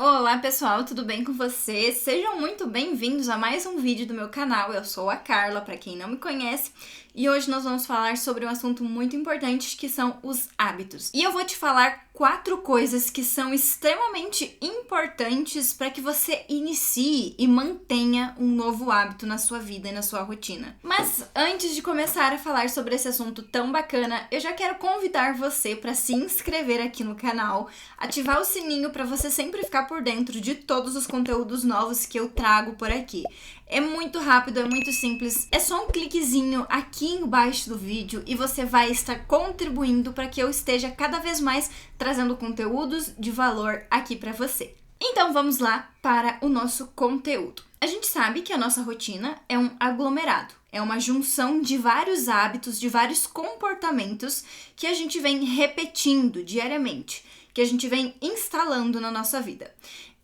Olá pessoal, tudo bem com vocês? Sejam muito bem-vindos a mais um vídeo do meu canal. Eu sou a Carla, para quem não me conhece, e hoje nós vamos falar sobre um assunto muito importante que são os hábitos. E eu vou te falar 4 coisas que são extremamente importantes para que você inicie e mantenha um novo hábito na sua vida e na sua rotina. Mas antes de começar a falar sobre esse assunto tão bacana, eu já quero convidar você para se inscrever aqui no canal, ativar o sininho para você sempre ficar por dentro de todos os conteúdos novos que eu trago por aqui. É muito rápido, é muito simples, é só um cliquezinho aqui embaixo do vídeo e você vai estar contribuindo para que eu esteja cada vez mais trazendo conteúdos de valor aqui para você. Então vamos lá para o nosso conteúdo. A gente sabe que a nossa rotina é um aglomerado, é uma junção de vários hábitos, de vários comportamentos que a gente vem repetindo diariamente, que a gente vem instalando na nossa vida.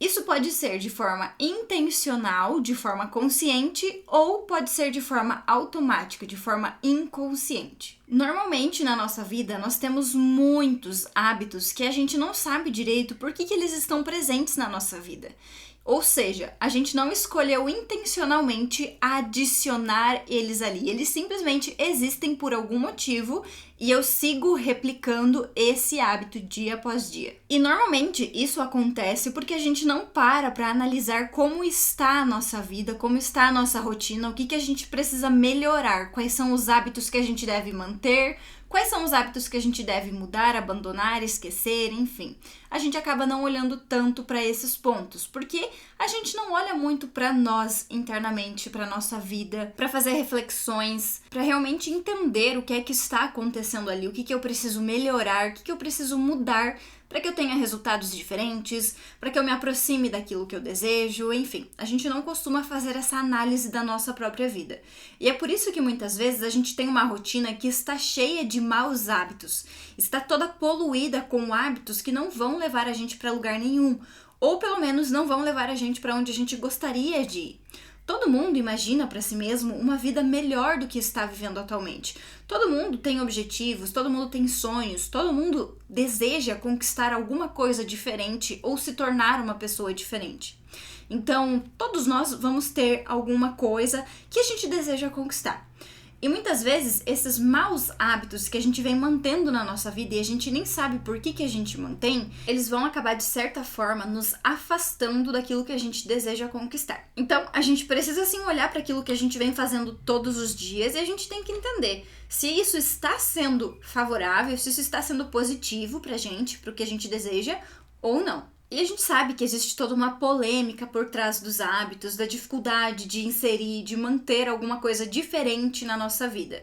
Isso pode ser de forma intencional, de forma consciente, ou pode ser de forma automática, de forma inconsciente. Normalmente na nossa vida nós temos muitos hábitos que a gente não sabe direito por que eles estão presentes na nossa vida. Ou seja, a gente não escolheu intencionalmente adicionar eles ali. Eles simplesmente existem por algum motivo e eu sigo replicando esse hábito dia após dia. E normalmente isso acontece porque a gente não para analisar como está a nossa vida, como está a nossa rotina, o que a gente precisa melhorar, quais são os hábitos que a gente deve manter, quais são os hábitos que a gente deve mudar, abandonar, esquecer, enfim. A gente acaba não olhando tanto para esses pontos, porque a gente não olha muito para nós internamente, para nossa vida, para fazer reflexões, para realmente entender o que é que está acontecendo ali, o que eu preciso melhorar, o que eu preciso mudar para que eu tenha resultados diferentes, para que eu me aproxime daquilo que eu desejo, enfim. A gente não costuma fazer essa análise da nossa própria vida. E é por isso que muitas vezes a gente tem uma rotina que está cheia de maus hábitos, está toda poluída com hábitos que não vão levar a gente para lugar nenhum, ou pelo menos não vão levar a gente para onde a gente gostaria de ir. Todo mundo imagina para si mesmo uma vida melhor do que está vivendo atualmente. Todo mundo tem objetivos, todo mundo tem sonhos, todo mundo deseja conquistar alguma coisa diferente ou se tornar uma pessoa diferente. Então, todos nós vamos ter alguma coisa que a gente deseja conquistar. E muitas vezes, esses maus hábitos que a gente vem mantendo na nossa vida e a gente nem sabe por que a gente mantém, eles vão acabar, de certa forma, nos afastando daquilo que a gente deseja conquistar. Então, a gente precisa, sim, olhar para aquilo que a gente vem fazendo todos os dias e a gente tem que entender se isso está sendo favorável, se isso está sendo positivo pra gente, pro que a gente deseja ou não. E a gente sabe que existe toda uma polêmica por trás dos hábitos, da dificuldade de inserir, de manter alguma coisa diferente na nossa vida.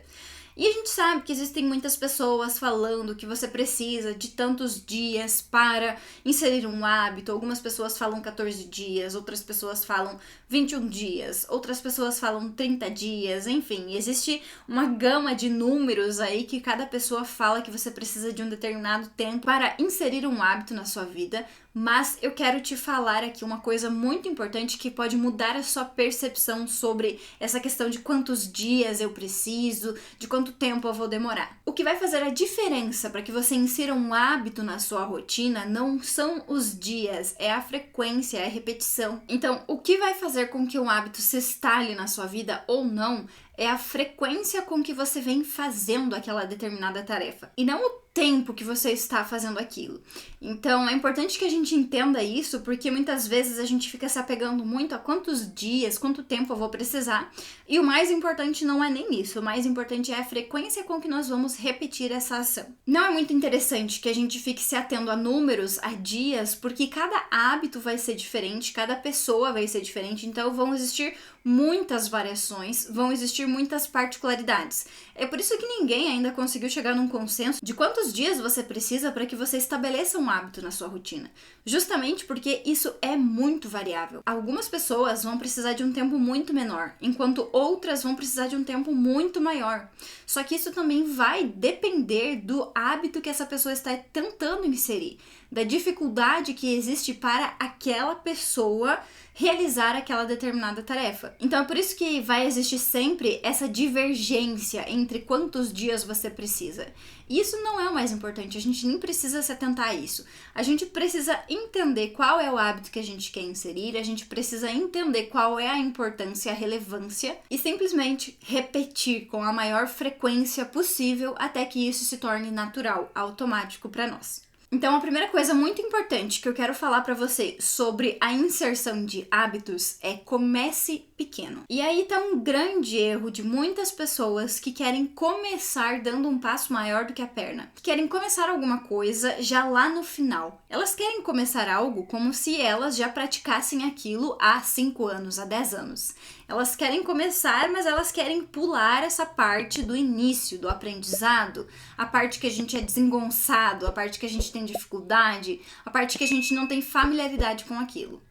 E a gente sabe que existem muitas pessoas falando que você precisa de tantos dias para inserir um hábito. Algumas pessoas falam 14 dias, outras pessoas falam 21 dias, outras pessoas falam 30 dias, enfim. Existe uma gama de números aí que cada pessoa fala que você precisa de um determinado tempo para inserir um hábito na sua vida. Mas eu quero te falar aqui uma coisa muito importante que pode mudar a sua percepção sobre essa questão de quantos dias eu preciso, de quanto tempo eu vou demorar. O que vai fazer a diferença para que você insira um hábito na sua rotina não são os dias, é a frequência, é a repetição. Então, o que vai fazer com que um hábito se instale na sua vida ou não é a frequência com que você vem fazendo aquela determinada tarefa, e não o tempo que você está fazendo aquilo. Então, é importante que a gente entenda isso, porque muitas vezes a gente fica se apegando muito a quantos dias, quanto tempo eu vou precisar, e o mais importante não é nem isso, o mais importante é a frequência com que nós vamos repetir essa ação. Não é muito interessante que a gente fique se atendo a números, a dias, porque cada hábito vai ser diferente, cada pessoa vai ser diferente, então vão existir muitas variações, vão existir muitas particularidades. É por isso que ninguém ainda conseguiu chegar num consenso de quantos dias você precisa para que você estabeleça um hábito na sua rotina. Justamente porque isso é muito variável. Algumas pessoas vão precisar de um tempo muito menor, enquanto outras vão precisar de um tempo muito maior. Só que isso também vai depender do hábito que essa pessoa está tentando inserir, da dificuldade que existe para aquela pessoa realizar aquela determinada tarefa. Então é por isso que vai existir sempre ter essa divergência entre quantos dias você precisa. E isso não é o mais importante, a gente nem precisa se atentar a isso. A gente precisa entender qual é o hábito que a gente quer inserir, a gente precisa entender qual é a importância, a relevância e simplesmente repetir com a maior frequência possível até que isso se torne natural, automático para nós. Então, a primeira coisa muito importante que eu quero falar para você sobre a inserção de hábitos é comece pequeno. E aí tá um grande erro de muitas pessoas que querem começar dando um passo maior do que a perna. Que querem começar alguma coisa já lá no final. Elas querem começar algo como se elas já praticassem aquilo há 5 anos, há 10 anos. Elas querem começar, mas elas querem pular essa parte do início, do aprendizado, a parte que a gente é desengonçado, a parte que a gente tem dificuldade, a parte que a gente não tem familiaridade com aquilo.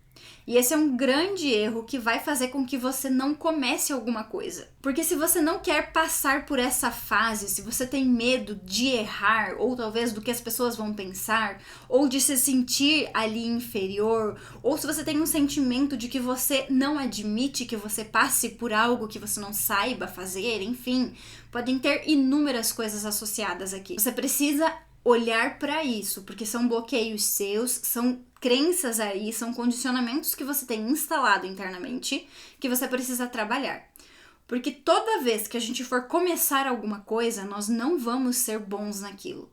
E esse é um grande erro que vai fazer com que você não comece alguma coisa. Porque se você não quer passar por essa fase, se você tem medo de errar, ou talvez do que as pessoas vão pensar, ou de se sentir ali inferior, ou se você tem um sentimento de que você não admite que você passe por algo que você não saiba fazer, enfim, podem ter inúmeras coisas associadas aqui. Você precisa olhar para isso, porque são bloqueios seus, são crenças aí, são condicionamentos que você tem instalado internamente que você precisa trabalhar. Porque toda vez que a gente for começar alguma coisa, nós não vamos ser bons naquilo.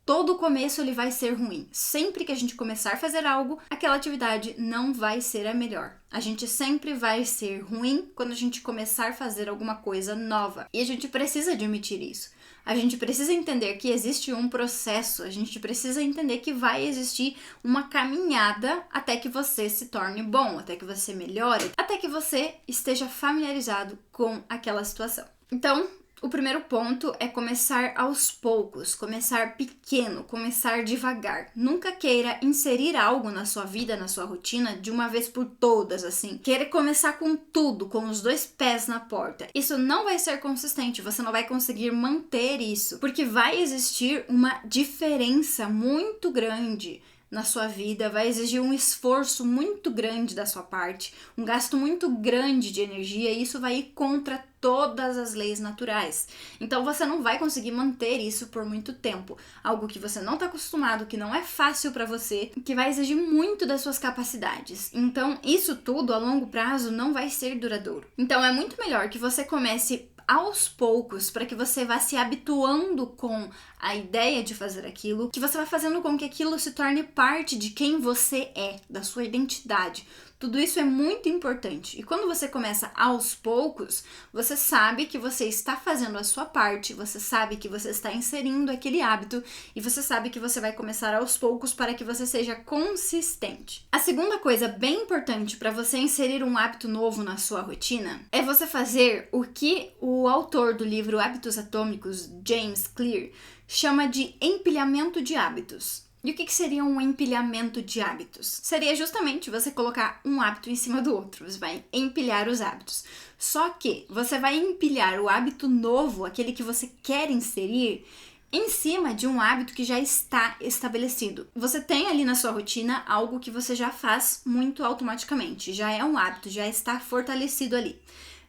Todo começo ele vai ser ruim. Sempre que a gente começar a fazer algo, aquela atividade não vai ser a melhor. A gente sempre vai ser ruim quando a gente começar a fazer alguma coisa nova. E a gente precisa admitir isso. A gente precisa entender que existe um processo, a gente precisa entender que vai existir uma caminhada até que você se torne bom, até que você melhore, até que você esteja familiarizado com aquela situação. Então, o primeiro ponto é começar aos poucos, começar pequeno, começar devagar. Nunca queira inserir algo na sua vida, na sua rotina, de uma vez por todas, assim. Queira começar com tudo, com os 2 pés na porta. Isso não vai ser consistente, você não vai conseguir manter isso, porque vai existir uma diferença muito grande na sua vida, vai exigir um esforço muito grande da sua parte, um gasto muito grande de energia, e isso vai ir contra todas as leis naturais. Então você não vai conseguir manter isso por muito tempo, algo que você não está acostumado, que não é fácil para você, que vai exigir muito das suas capacidades. Então isso tudo a longo prazo não vai ser duradouro. Então é muito melhor que você comece aos poucos, para que você vá se habituando com a ideia de fazer aquilo, que você vai fazendo com que aquilo se torne parte de quem você é, da sua identidade. Tudo isso é muito importante. E quando você começa aos poucos, você sabe que você está fazendo a sua parte, você sabe que você está inserindo aquele hábito e você sabe que você vai começar aos poucos para que você seja consistente. A segunda coisa bem importante para você inserir um hábito novo na sua rotina é você fazer o que o autor do livro Hábitos Atômicos, James Clear, chama de empilhamento de hábitos. E o que seria um empilhamento de hábitos? Seria justamente você colocar um hábito em cima do outro, você vai empilhar os hábitos. Só que você vai empilhar o hábito novo, aquele que você quer inserir, em cima de um hábito que já está estabelecido. Você tem ali na sua rotina algo que você já faz muito automaticamente, já é um hábito, já está fortalecido ali.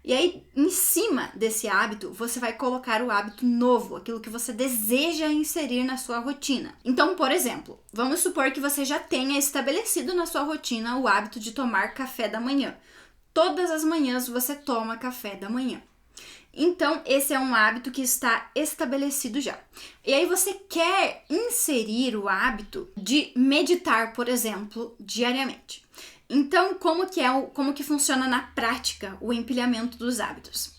E aí, em cima desse hábito, você vai colocar o hábito novo, aquilo que você deseja inserir na sua rotina. Então, por exemplo, vamos supor que você já tenha estabelecido na sua rotina o hábito de tomar café da manhã. Todas as manhãs você toma café da manhã. Então, esse é um hábito que está estabelecido já. E aí você quer inserir o hábito de meditar, por exemplo, diariamente. Então, como que funciona na prática o empilhamento dos hábitos?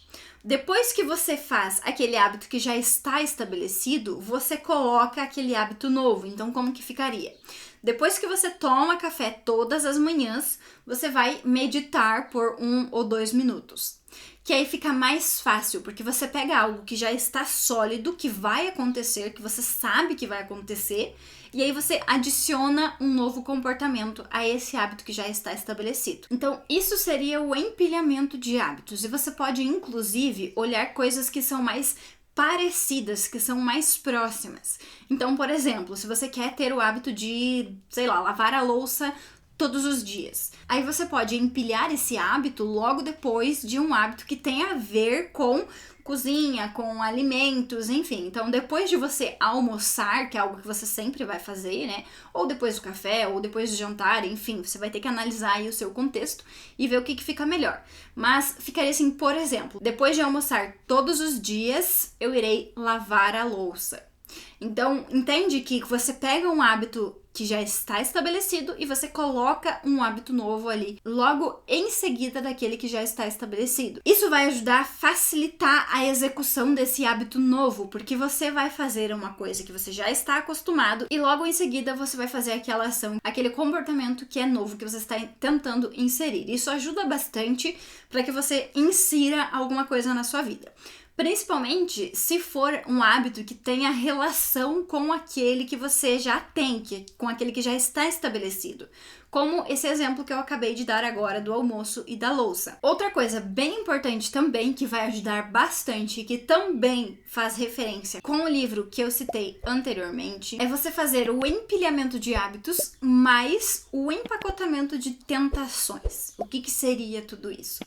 Depois que você faz aquele hábito que já está estabelecido, você coloca aquele hábito novo. Então, como que ficaria? Depois que você toma café todas as manhãs, você vai meditar por 1 ou 2 minutos. Que aí fica mais fácil, porque você pega algo que já está sólido, que vai acontecer, que você sabe que vai acontecer, e aí você adiciona um novo comportamento a esse hábito que já está estabelecido. Então, isso seria o empilhamento de hábitos. E você pode, inclusive, olhar coisas que são mais parecidas, que são mais próximas. Então, por exemplo, se você quer ter o hábito de, sei lá, lavar a louça todos os dias. Aí você pode empilhar esse hábito logo depois de um hábito que tem a ver com cozinha, com alimentos, enfim. Então, depois de você almoçar, que é algo que você sempre vai fazer, né? Ou depois do café, ou depois do jantar, enfim, você vai ter que analisar aí o seu contexto e ver o que fica melhor. Mas ficaria assim, por exemplo, depois de almoçar todos os dias, eu irei lavar a louça. Então, entende que você pega um hábito que já está estabelecido e você coloca um hábito novo ali, logo em seguida daquele que já está estabelecido. Isso vai ajudar a facilitar a execução desse hábito novo, porque você vai fazer uma coisa que você já está acostumado e logo em seguida você vai fazer aquela ação, aquele comportamento que é novo, que você está tentando inserir. Isso ajuda bastante para que você insira alguma coisa na sua vida. Principalmente se for um hábito que tenha relação com aquele que você já tem, com aquele que já está estabelecido. Como esse exemplo que eu acabei de dar agora do almoço e da louça. Outra coisa bem importante também, que vai ajudar bastante, que também faz referência com o livro que eu citei anteriormente, é você fazer o empilhamento de hábitos mais o empacotamento de tentações. O que seria tudo isso?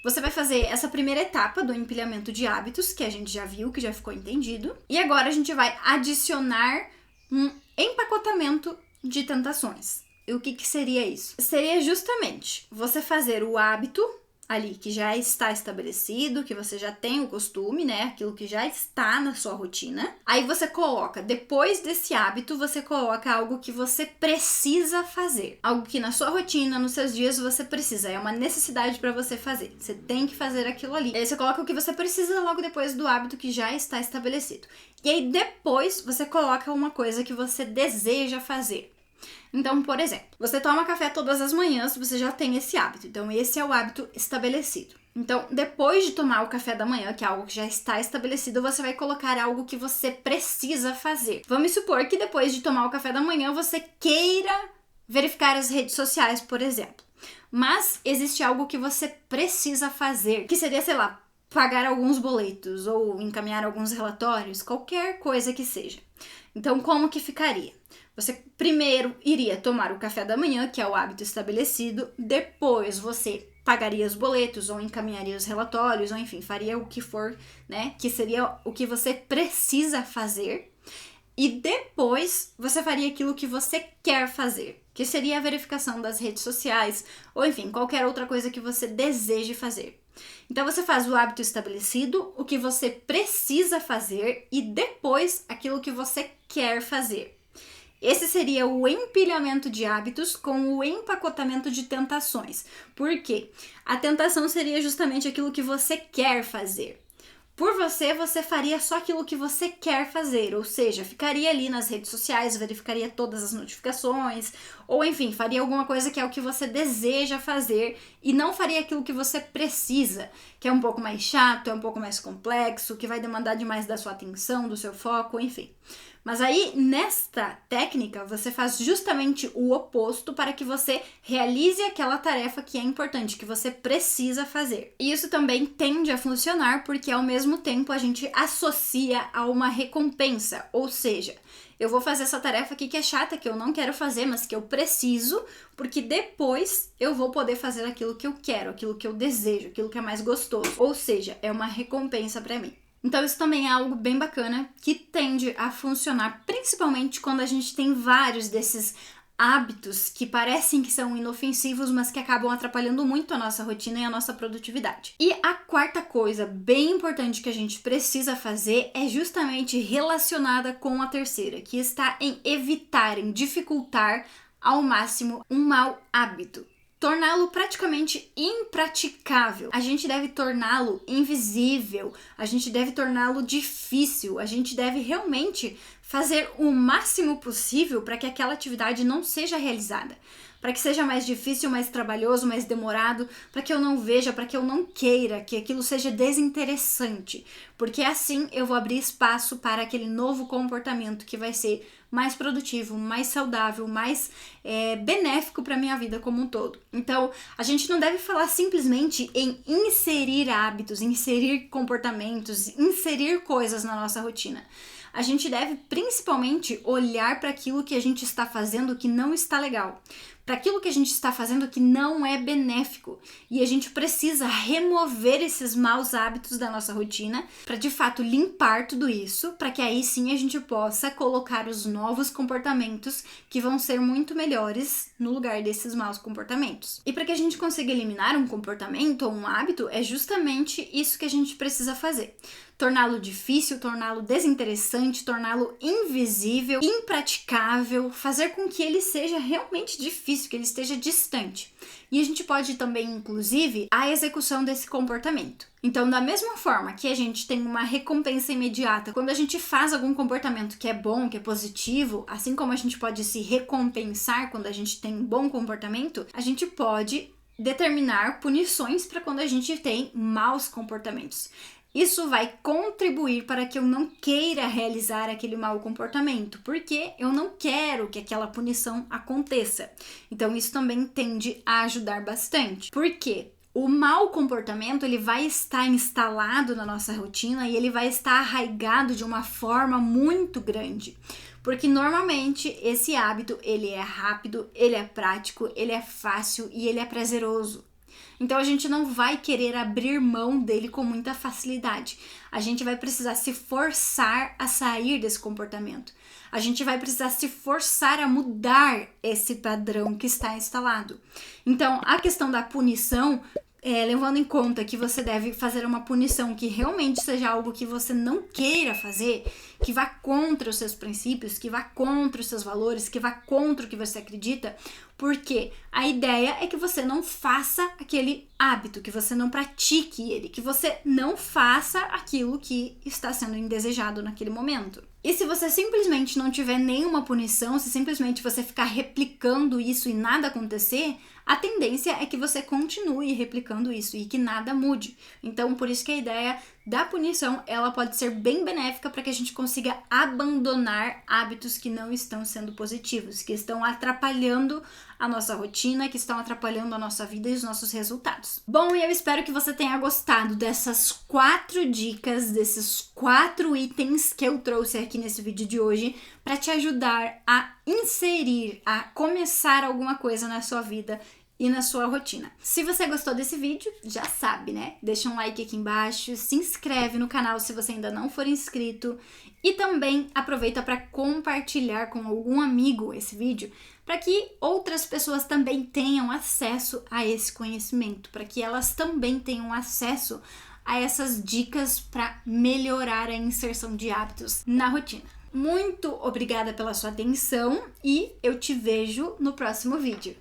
Você vai fazer essa primeira etapa do empilhamento de hábitos, que a gente já viu, que já ficou entendido. E agora a gente vai adicionar um empacotamento de tentações. E o que seria isso? Seria justamente você fazer o hábito ali que já está estabelecido, que você já tem o costume, né? Aquilo que já está na sua rotina. Aí você coloca, depois desse hábito, você coloca algo que você precisa fazer. Algo que na sua rotina, nos seus dias, você precisa. É uma necessidade para você fazer. Você tem que fazer aquilo ali. Aí você coloca o que você precisa logo depois do hábito que já está estabelecido. E aí depois você coloca uma coisa que você deseja fazer. Então, por exemplo, você toma café todas as manhãs, você já tem esse hábito. Então, esse é o hábito estabelecido. Então, depois de tomar o café da manhã, que é algo que já está estabelecido, você vai colocar algo que você precisa fazer. Vamos supor que depois de tomar o café da manhã, você queira verificar as redes sociais, por exemplo. Mas existe algo que você precisa fazer, que seria, sei lá, pagar alguns boletos ou encaminhar alguns relatórios, qualquer coisa que seja. Então, como que ficaria? Você primeiro iria tomar o café da manhã, que é o hábito estabelecido, depois você pagaria os boletos ou encaminharia os relatórios, ou enfim, faria o que for, né, que seria o que você precisa fazer, e depois você faria aquilo que você quer fazer, que seria a verificação das redes sociais, ou enfim, qualquer outra coisa que você deseje fazer. Então você faz o hábito estabelecido, o que você precisa fazer e depois aquilo que você quer fazer. Esse seria o empilhamento de hábitos com o empacotamento de tentações. Por quê? A tentação seria justamente aquilo que você quer fazer. Por você faria só aquilo que você quer fazer, ou seja, ficaria ali nas redes sociais, verificaria todas as notificações, ou enfim, faria alguma coisa que é o que você deseja fazer e não faria aquilo que você precisa, que é um pouco mais chato, é um pouco mais complexo, que vai demandar demais da sua atenção, do seu foco, enfim. Mas aí, nesta técnica, você faz justamente o oposto para que você realize aquela tarefa que é importante, que você precisa fazer. E isso também tende a funcionar porque, ao mesmo tempo, a gente associa a uma recompensa. Ou seja, eu vou fazer essa tarefa aqui que é chata, que eu não quero fazer, mas que eu preciso, porque depois eu vou poder fazer aquilo que eu quero, aquilo que eu desejo, aquilo que é mais gostoso. Ou seja, é uma recompensa para mim. Então isso também é algo bem bacana que tende a funcionar, principalmente quando a gente tem vários desses hábitos que parecem que são inofensivos, mas que acabam atrapalhando muito a nossa rotina e a nossa produtividade. E a quarta coisa bem importante que a gente precisa fazer é justamente relacionada com a terceira, que está em evitar, em dificultar ao máximo um mau hábito. Torná-lo praticamente impraticável. A gente deve torná-lo invisível, a gente deve torná-lo difícil, a gente deve realmente fazer o máximo possível para que aquela atividade não seja realizada. Para que seja mais difícil, mais trabalhoso, mais demorado, para que eu não veja, para que eu não queira, que aquilo seja desinteressante. Porque assim eu vou abrir espaço para aquele novo comportamento que vai ser mais produtivo, mais saudável, mais benéfico para a minha vida como um todo. Então, a gente não deve falar simplesmente em inserir hábitos, inserir comportamentos, inserir coisas na nossa rotina. A gente deve principalmente olhar para aquilo que a gente está fazendo que não está legal. para aquilo que a gente está fazendo que não é benéfico. E a gente precisa remover esses maus hábitos da nossa rotina para de fato limpar tudo isso, para que aí sim a gente possa colocar os novos comportamentos que vão ser muito melhores no lugar desses maus comportamentos. E para que a gente consiga eliminar um comportamento ou um hábito, é justamente isso que a gente precisa fazer. Torná-lo difícil, torná-lo desinteressante, torná-lo invisível, impraticável, fazer com que ele seja realmente difícil, que ele esteja distante. E a gente pode também, inclusive, a execução desse comportamento. Então, da mesma forma que a gente tem uma recompensa imediata quando a gente faz algum comportamento que é bom, que é positivo, assim como a gente pode se recompensar quando a gente tem um bom comportamento, a gente pode determinar punições para quando a gente tem maus comportamentos. Isso vai contribuir para que eu não queira realizar aquele mau comportamento, porque eu não quero que aquela punição aconteça. Então isso também tende a ajudar bastante. Por quê? O mau comportamento ele vai estar instalado na nossa rotina e ele vai estar arraigado de uma forma muito grande. Porque normalmente esse hábito ele é rápido, ele é prático, ele é fácil e ele é prazeroso. Então a gente não vai querer abrir mão dele com muita facilidade. A gente vai precisar se forçar a sair desse comportamento. A gente vai precisar se forçar a mudar esse padrão que está instalado. Então a questão da punição, levando em conta que você deve fazer uma punição que realmente seja algo que você não queira fazer, que vá contra os seus princípios, que vá contra os seus valores, que vá contra o que você acredita, porque a ideia é que você não faça aquele hábito, que você não pratique ele, que você não faça aquilo que está sendo indesejado naquele momento. E se você simplesmente não tiver nenhuma punição, se simplesmente você ficar replicando isso e nada acontecer, a tendência é que você continue replicando isso e que nada mude. Então, por isso que a ideia da punição, ela pode ser bem benéfica para que a gente consiga abandonar hábitos que não estão sendo positivos, que estão atrapalhando a nossa rotina, que estão atrapalhando a nossa vida e os nossos resultados. Bom, e eu espero que você tenha gostado dessas 4 dicas, desses 4 itens que eu trouxe aqui nesse vídeo de hoje para te ajudar a inserir, a começar alguma coisa na sua vida e na sua rotina. Se você gostou desse vídeo, já sabe, né? Deixa um like aqui embaixo, se inscreve no canal se você ainda não for inscrito e também aproveita para compartilhar com algum amigo esse vídeo para que outras pessoas também tenham acesso a esse conhecimento, para que elas também tenham acesso a essas dicas para melhorar a inserção de hábitos na rotina. Muito obrigada pela sua atenção e eu te vejo no próximo vídeo.